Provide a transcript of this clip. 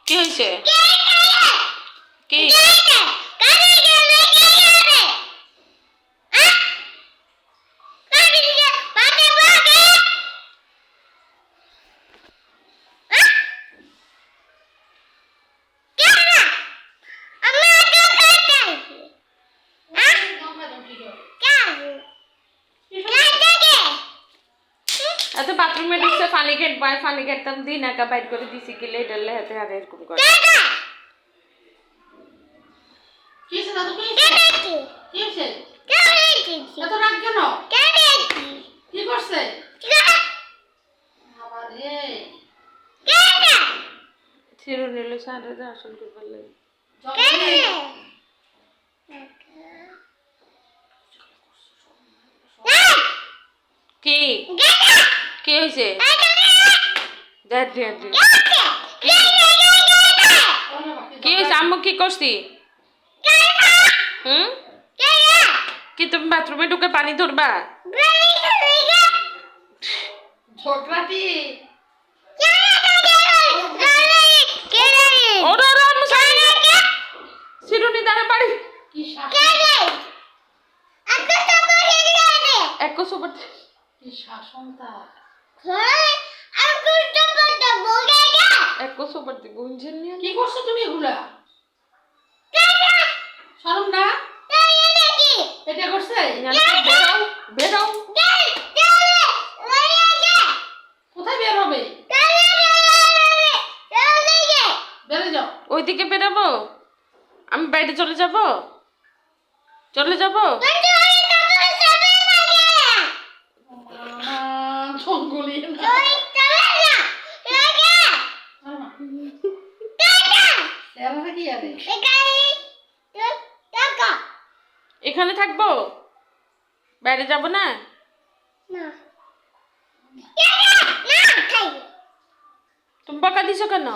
কি হয়েছে? কি এত বাথরুমে ঢুকছে পানি খেতাম দিন একা বাইর করে দিছি কি লেটারলে হাতে হাতে এরকম করে ছিড়ু নিলে সারে আসল করবার লাগে কি কি হয়েছে? কি হয়েছে? আম্মু কি করছি? হুম কি তুমি বাথরুমে ঢুকে পানি ধরবা? চিরুনি দ্বারা পারি এক সুপার এক সুপার দি গুঞ্জন নিয়ে কি করছো তুমি এগুলা? শরম না? এটা করছে? বেরাও বেরাও কোথায় বের হবে? বেরে যাও। ওইদিকে বেরাবো? আমি বাইরে চলে যাব? জঙ্গলি এখানে থাকবো? বাইরে যাব না? তুমি বকা দিছো কেন?